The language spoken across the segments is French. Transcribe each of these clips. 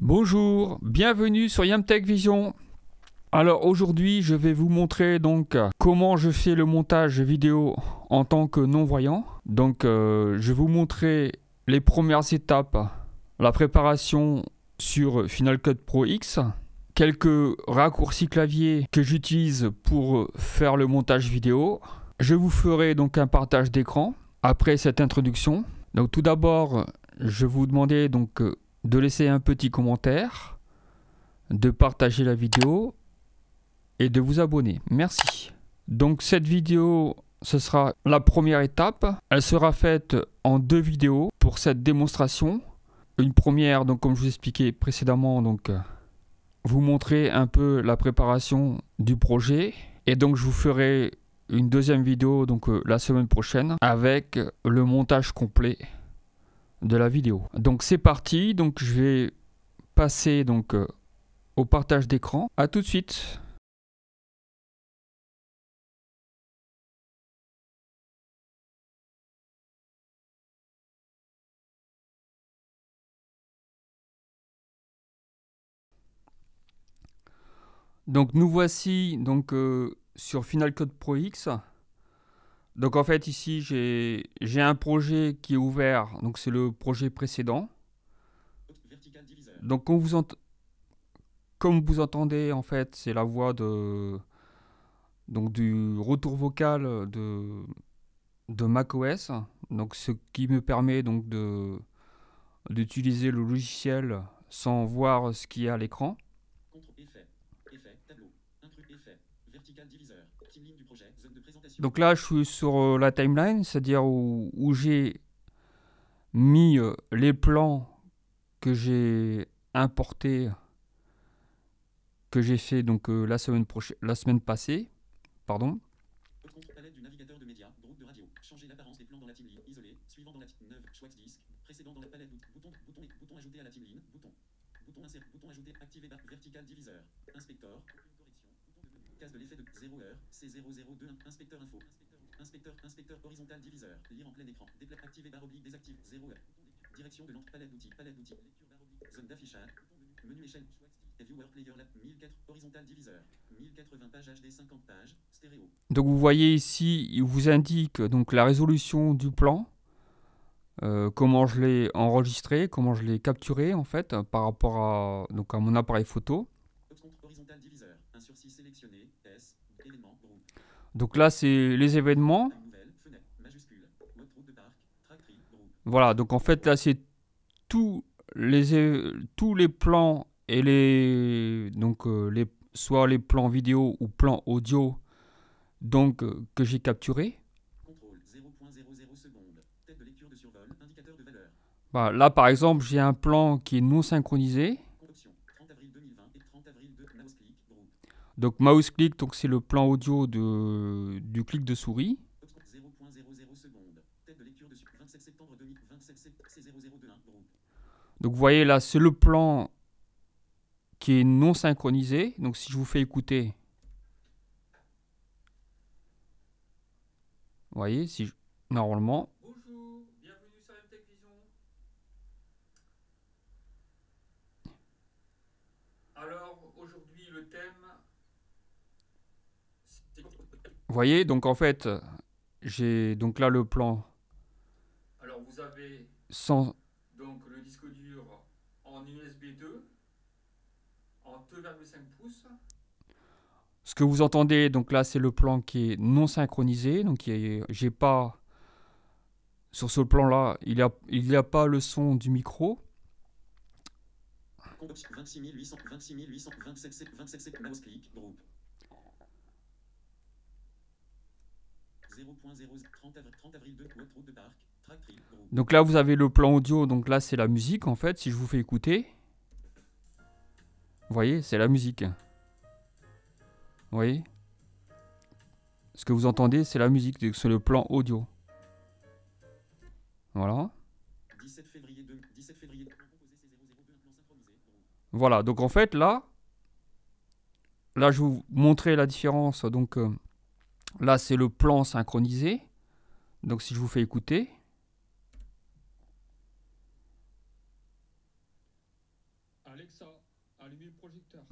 Bonjour, bienvenue sur YamTech Vision. Alors aujourd'hui je vais vous montrer donc comment je fais le montage vidéo en tant que non-voyant. Donc je vais vous montrer les premières étapes, la préparation sur Final Cut Pro X, quelques raccourcis clavier que j'utilise pour faire le montage vidéo. Je vous ferai donc un partage d'écran après cette introduction. Donc tout d'abord je vais vous demander donc de laisser un petit commentaire, de partager la vidéo et de vous abonner. Merci. Donc cette vidéo, ce sera la première étape. Elle sera faite en deux vidéos pour cette démonstration. Une première, donc comme je vous expliquais précédemment, donc vous montrer un peu la préparation du projet. Et donc je vous ferai une deuxième vidéo donc la semaine prochaine avec le montage complet de la vidéo. Donc c'est parti, donc je vais passer donc au partage d'écran. À tout de suite. Donc nous voici donc sur Final Cut Pro X. Donc en fait ici j'ai un projet qui est ouvert, donc c'est le projet précédent. Donc comme vous entendez en fait c'est la voix donc du retour vocal de macOS, donc ce qui me permet donc d'utiliser le logiciel sans voir ce qu'il y a à l'écran. Donc là je suis sur la timeline, c'est-à-dire où j'ai mis les plans que j'ai importés, que j'ai fait donc la semaine passée, pardon. Palette du navigateur de médias, groupe de radio, changer l'apparence des plans dans la timeline, isolé, suivant dans la 9, choix disque, précédent dans la palette, bouton ajouter à la timeline, bouton insert, bouton ajouter, activer barre vertical diviseur, inspecteur, aucune correction, bouton de menu, case de l'effet de 0 heure, C0021, inspecteur info, inspecteur horizontal diviseur, lire en plein écran, activer barre oblique, désactive, 0 heure, direction de l'entrée, palette d'outils, lecture barre oblique, zone d'affichage, menu échelle, viewer player lab 1004, horizontal diviseur, 1080 pages HD, 50 pages, stéréo. Donc vous voyez ici, il vous indique donc la résolution du plan, comment je l'ai enregistré, comment je l'ai capturé en fait par rapport à, donc à mon appareil photo. Horizontal diviseur, un sursis sélectionné, S, événement, groupe. Donc là c'est les événements. Fenêtre, majuscule, mode route de parc, track-tree, groupe. Voilà, donc en fait là c'est tous les plans et soit les plans vidéo ou plans audio donc que j'ai capturé. Contrôle 0.00 secondes. Tête de lecture de survol, indicateur de valeur. Voilà, là par exemple j'ai un plan qui est non synchronisé. Option 30 avril 2020 et 30 avril 2, mouse click, groupe. Donc mouse click, donc c'est le plan audio du clic de souris. 0.00 secondes. Tête de lecture de 27 septembre 2027 C0021, groupe. Donc vous voyez là c'est le plan qui est non synchronisé. Donc si je vous fais écouter, vous voyez, normalement. Bonjour, bienvenue sur YamTech Vision. Alors aujourd'hui le thème, vous voyez, donc en fait j'ai donc là le plan. Alors vous avez donc le disque dur en USB 2 en 2,5 pouces. Ce que vous entendez, donc là, c'est le plan qui est non synchronisé. Donc, j'ai pas, sur ce plan-là, il n'y a pas le son du micro. 26 800, 27 mouse click, groupe. 0.0, 30 avril 2, route de parc, track-tree, groupe. Donc là, vous avez le plan audio. Donc là, c'est la musique, en fait. Si je vous fais écouter, vous voyez, c'est la musique. Vous voyez ? Ce que vous entendez, c'est la musique, c'est le plan audio. Voilà. 17 février 2, voilà, donc en fait, là, je vais vous montrer la différence. Donc là, c'est le plan synchronisé. Donc si je vous fais écouter. ça, allumez le projecteur.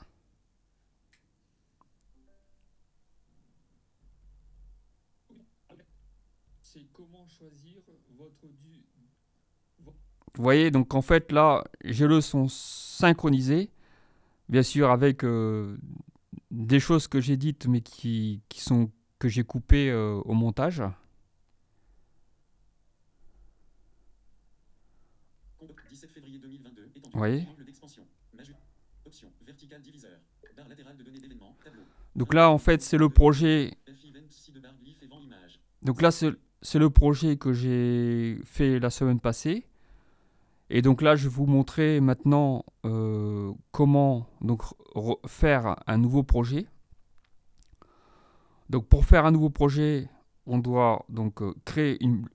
C'est comment choisir votre Vous voyez, donc en fait là, j'ai le son synchronisé, bien sûr avec des choses que j'ai dites mais qui sont que j'ai coupées au montage. 17 février 2022, vous voyez. Donc là en fait c'est le projet. Donc là c'est le projet que j'ai fait la semaine passée. Et donc là, je vais vous montrer maintenant comment donc, faire un nouveau projet. Donc pour faire un nouveau projet, on doit donc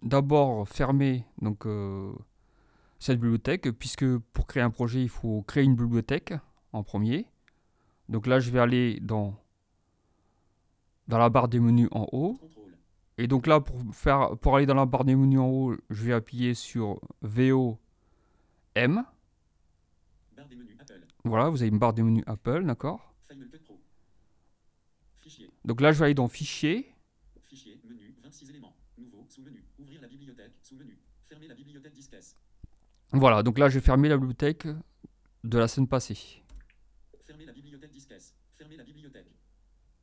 d'abord fermer donc, cette bibliothèque, puisque pour créer un projet, il faut créer une bibliothèque en premier. Donc là, je vais aller dans la barre des menus en haut. Et donc là, pour aller dans la barre des menus en haut, je vais appuyer sur VO M. Voilà, vous avez une barre des menus Apple, d'accord. Donc là, je vais aller dans Fichier. Fichier, menu, 26 éléments. Nouveau, sous-menu. Ouvrir la bibliothèque, sous-menu. Fermer la bibliothèque disquette. Voilà, donc là, je vais fermer la bibliothèque de la semaine passée. Fermer la bibliothèque disquette. Fermer la bibliothèque.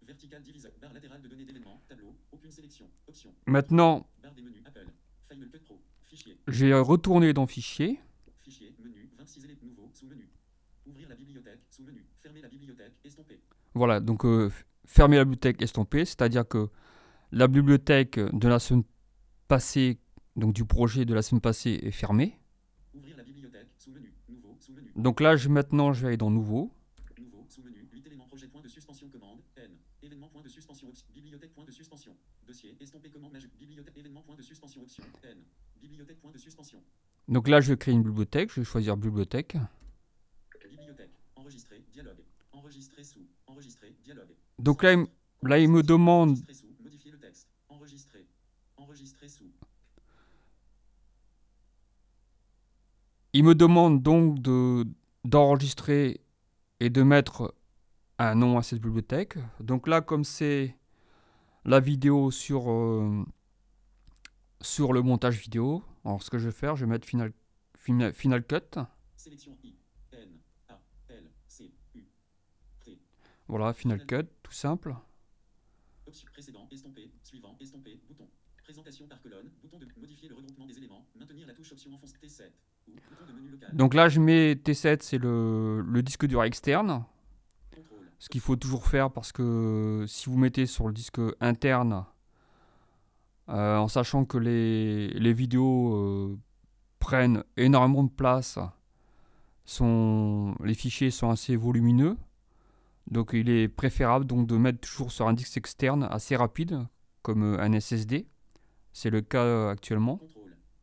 Vertical diviseur. Barre latérale de données d'événements. Tableau. Aucune sélection. Option. Maintenant, barre des menus Apple. Final Cut Pro. Fichier. Je vais retourner dans Fichier. Fichier, menu, 26 éléments. Nouveau, sous-menu. Ouvrir la bibliothèque, sous-menu. Fermer la bibliothèque, estomper. Voilà, donc fermer la bibliothèque estompée, c'est-à-dire que la bibliothèque de la semaine passée, donc du projet de la semaine passée, est fermée. Ouvrir la bibliothèque, sous-menu, nouveau, sous-menu. Donc là, maintenant, je vais aller dans Nouveau. Nouveau, sous-menu, 8 éléments, projet, point de suspension, commande, N. Événement, point de suspension, bibliothèque, point de suspension. Dossier, estompé, commande, bibliothèque, événement, point de suspension, option, N. Bibliothèque, point de suspension. Donc là, je vais créer une bibliothèque, je vais choisir bibliothèque. Bibliothèque, enregistrer, dialogue. Enregistrer sous, enregistrer, dialogue. Donc là, il me demande. Modifier le texte. Enregistrer. Enregistrer sous. Il me demande donc d'enregistrer et de mettre un nom à cette bibliothèque. Donc là, comme c'est la vidéo sur le montage vidéo, alors ce que je vais faire, je vais mettre Final Cut. Sélection I, N, A, L, C, U. Voilà, Final Cut, tout simple. Option précédent, estompé, suivant, estompé, bouton. Présentation par colonne, bouton de modifier le regroupement des éléments, maintenir la touche option enfonce T7. Ou bouton de menu local. Donc là, je mets T7, c'est le disque dur externe. Contrôle. Ce qu'il faut toujours faire parce que si vous mettez sur le disque interne, en sachant que les vidéos prennent énormément de place, les fichiers sont assez volumineux. Donc il est préférable donc de mettre toujours sur un disque externe assez rapide, comme un SSD. C'est le cas actuellement.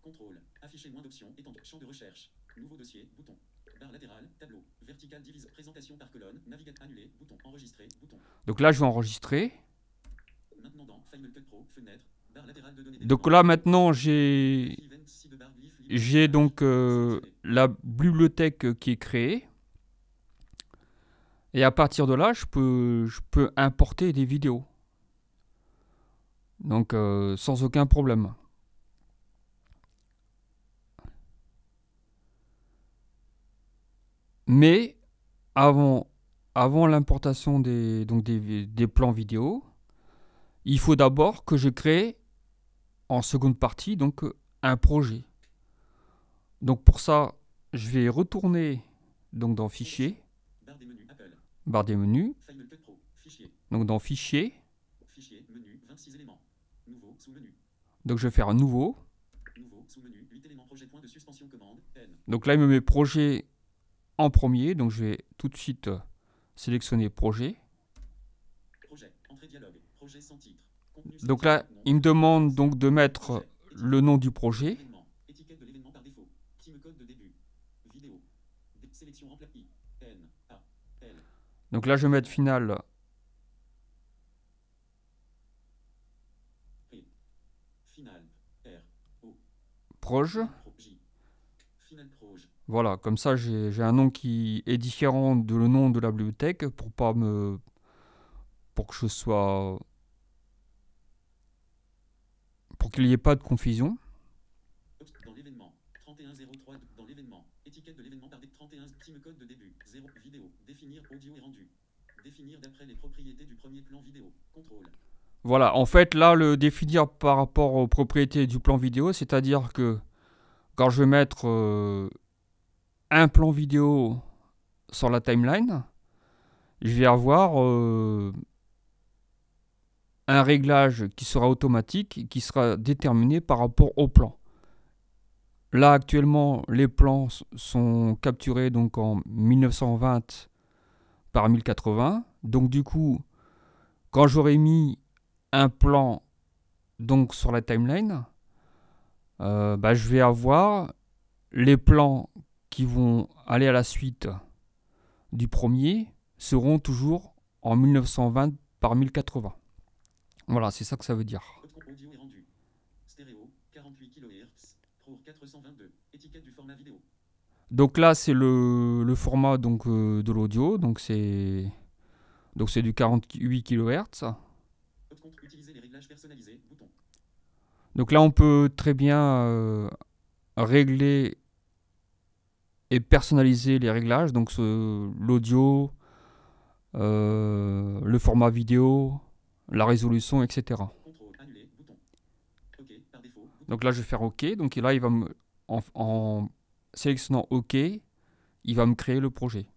Contrôle. Afficher moins d'options, étendre champ de recherche. Nouveau dossier, bouton. Barre latérale, tableau. Vertical divise, présentation par colonne, navigateur annulé, bouton. Enregistrer, bouton. Donc là je vais enregistrer. Maintenant dans Final Cut Pro, fenêtre, barre latérale de données. Donc là maintenant j'ai donc la bibliothèque qui est créée. Et à partir de là, je peux importer des vidéos. Donc, sans aucun problème. Mais, avant l'importation des plans vidéo, il faut d'abord que je crée, en seconde partie, donc, un projet. Donc, pour ça, je vais retourner donc, dans Fichier. Barre des menus. Donc dans Fichier. Fichier, menu, 26 éléments. Nouveau, sous-menu. Donc je vais faire un nouveau. Nouveau, sous-menu, 8 éléments, projet, point de suspension, commande, N. Donc là il me met projet en premier. Donc je vais tout de suite sélectionner projet. Projet, entrée dialogue, projet sans titre. Donc là il me demande donc de mettre le nom du projet. Étiquette de l'événement par défaut. Timecode de début. Vidéo. Sélection remplie. N, A, L. Donc là je vais mettre final. Final, R, O. Proje. Voilà, comme ça j'ai un nom qui est différent de le nom de la bibliothèque pour que je sois pour qu'il n'y ait pas de confusion. Dans l'événement, 3103, dans l'événement, étiquette de l'événement par 31, time code de début, 0, vidéo, définir audio et rendu. Définir d'après les propriétés du premier plan vidéo, contrôle. Voilà, en fait là le définir par rapport aux propriétés du plan vidéo, c'est-à-dire que quand je vais mettre un plan vidéo sur la timeline, je vais avoir un réglage qui sera automatique et qui sera déterminé par rapport au plan. Là actuellement les plans sont capturés donc en 1920 par 1080. Donc du coup, quand j'aurai mis un plan donc sur la timeline, je vais avoir les plans qui vont aller à la suite du premier seront toujours en 1920 par 1080. Voilà, c'est ça que ça veut dire. Audio et rendu. Stéréo, 48 kHz, Pro 422, étiquette du format vidéo. Donc là, c'est le format donc, de l'audio, donc c'est du 48 kHz. Utiliser les réglages personnalisés, bouton. Donc là, on peut très bien régler et personnaliser les réglages, donc l'audio, le format vidéo, la résolution, etc. Contrôle, annuler, bouton. OK, par défaut, bouton. Donc là, je vais faire OK. Donc là, il va me, en sélectionnant OK, il va me créer le projet.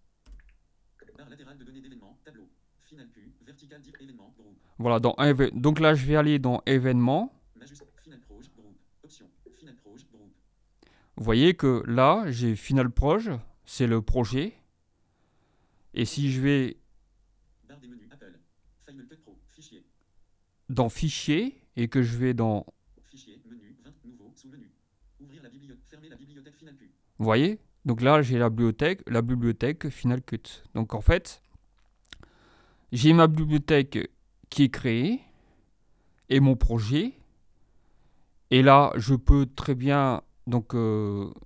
Barre latérale de données d'événements, tableau. Final Q, vertical div événement, groupe. Voilà, donc là, je vais aller dans événements. Final Proj, groupe. Option, Final Proj, groupe. Vous voyez que là, j'ai Final Proj, c'est le projet. Et si je vais barre des menus Apple, Final Cut Pro, fichier. Dans fichier et que je vais dans fichier, menu, 20, nouveau, sous-menu. Ouvrir la bibliothèque, fermer la bibliothèque Final Cut. Vous voyez? Donc là, j'ai la bibliothèque Final Cut. Donc en fait, j'ai ma bibliothèque qui est créée et mon projet. Et là, je peux très bien, donc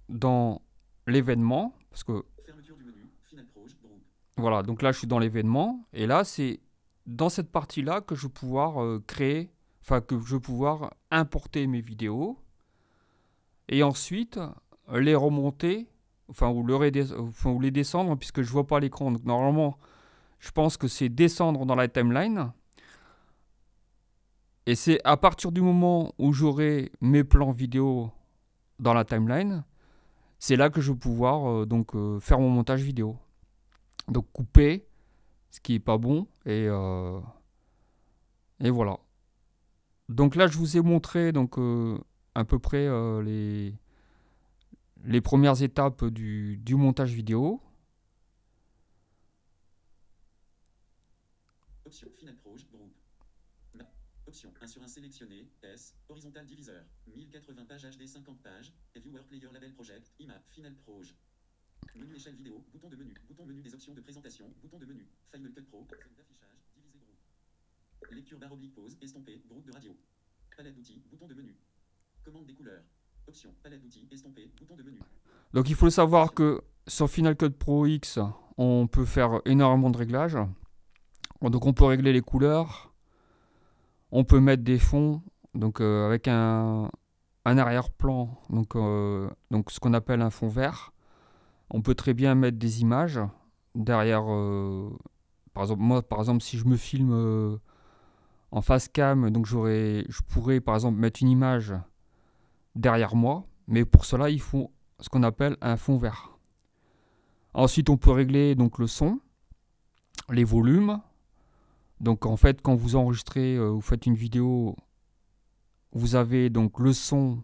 dans l'événement, parce que fermeture du menu, Final Proj, groupe. Voilà, donc là, je suis dans l'événement. Et là, c'est dans cette partie-là que je vais pouvoir créer, enfin, que je vais pouvoir importer mes vidéos. Et ensuite, les remonter, enfin, ou les descendre, puisque je ne vois pas l'écran. Donc normalement, je pense que c'est descendre dans la timeline. Et c'est à partir du moment où j'aurai mes plans vidéo dans la timeline, c'est là que je vais pouvoir faire mon montage vidéo. Donc couper ce qui est pas bon et voilà. Donc là, je vous ai montré donc à peu près les premières étapes du montage vidéo. Option Final Proj, groupe. Option 1 sur un sélectionné, S, horizontal diviseur, 1080 pages HD 50 pages, et Viewer Player Label Project, IMAP, Final Proj. Menu échelle vidéo, bouton menu des options de présentation, bouton de menu, Final Cut Pro, zone d'affichage, diviser groupe. Lecture barre oblique pause, estompé, groupe de radio. Palette d'outils, bouton de menu. Commande des couleurs. Option, palette d'outils, estompé, bouton de menu. Donc il faut savoir que sur Final Cut Pro X, on peut faire énormément de réglages. Donc on peut régler les couleurs, on peut mettre des fonds, donc avec un arrière-plan, donc ce qu'on appelle un fond vert. On peut très bien mettre des images derrière. Par exemple, si je me filme en face cam, donc je pourrais par exemple mettre une image derrière moi, mais pour cela il faut ce qu'on appelle un fond vert. Ensuite, on peut régler donc le son, les volumes. Donc en fait, quand vous enregistrez, vous faites une vidéo, vous avez donc le son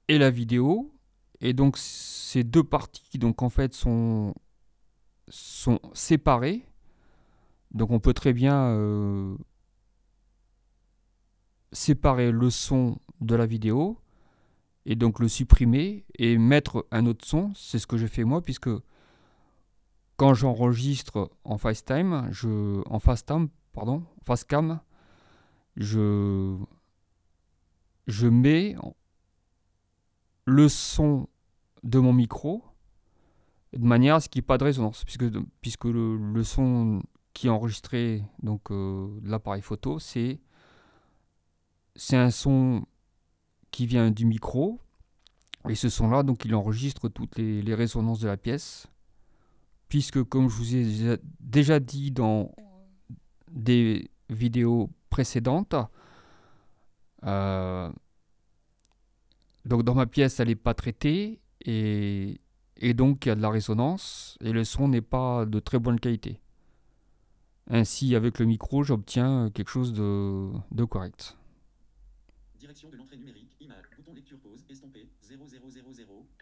et la vidéo. Et donc ces deux parties donc en fait sont séparées. Donc on peut très bien séparer le son de la vidéo et donc le supprimer et mettre un autre son. C'est ce que j'ai fait moi, puisque quand j'enregistre en facecam, je mets le son de mon micro, de manière à ce qu'il n'y ait pas de résonance, puisque le son qui est enregistré donc, de l'appareil photo, c'est un son qui vient du micro, et ce son-là, donc il enregistre toutes les résonances de la pièce, puisque comme je vous ai déjà dit dans des vidéos précédentes, donc dans ma pièce elle n'est pas traitée, et donc il y a de la résonance, et le son n'est pas de très bonne qualité. Ainsi, avec le micro, j'obtiens quelque chose de correct. Direction de l'entrée numérique, image, bouton lecture pause, estompé, 0000,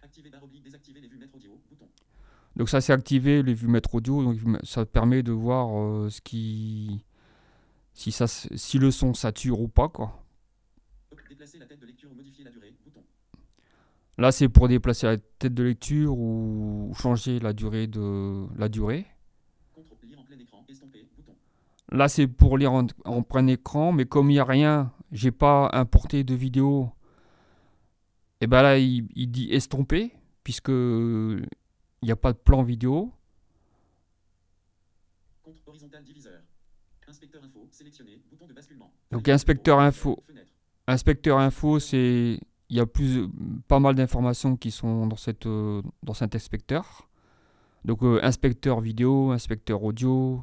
activer barre oblique, désactiver les vues maître audio, bouton. Donc ça c'est activé les vues maître audio, donc ça permet de voir si le son sature ou pas, quoi. Déplacer la tête de lecture ou modifier la durée, bouton. Là c'est pour déplacer la tête de lecture ou changer la durée de la durée. Lire en plein écran, estompé, bouton. Là c'est pour lire en plein écran, mais comme il n'y a rien, j'ai pas importé de vidéo, et ben là il dit estompé, puisque il n'y a pas de plan vidéo. Contre horizontal diviseur. Inspecteur info, sélectionné, bouton de basculement. Donc inspecteur info. Inspecteur info, il y a pas mal d'informations qui sont dans cet inspecteur. Donc inspecteur vidéo, inspecteur audio,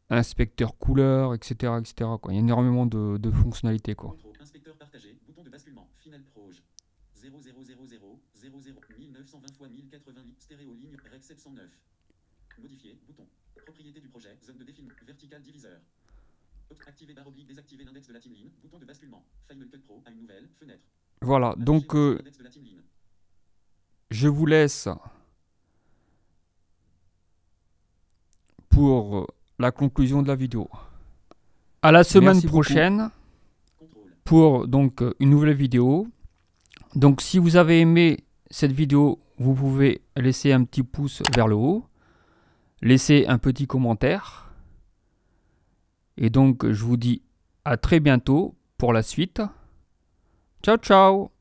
inspecteur couleur, etc. quoi. Il y a énormément de fonctionnalités, quoi. Inspecteur partagé, bouton de basculement, final proj. 0000 1920 x 1088, stéréo ligne, rec 709. Modifier, bouton. Propriété du projet, zone de définition, vertical diviseur. Activer barre oblique, désactiver l'index de la timeline, bouton de basculement. Final Cut Pro à une nouvelle fenêtre. Voilà, donc je vous laisse pour la conclusion de la vidéo. À la semaine prochaine pour donc une nouvelle vidéo. Donc si vous avez aimé cette vidéo, vous pouvez laisser un petit pouce vers le haut, laisser un petit commentaire. Et donc je vous dis à très bientôt pour la suite. Ciao ciao!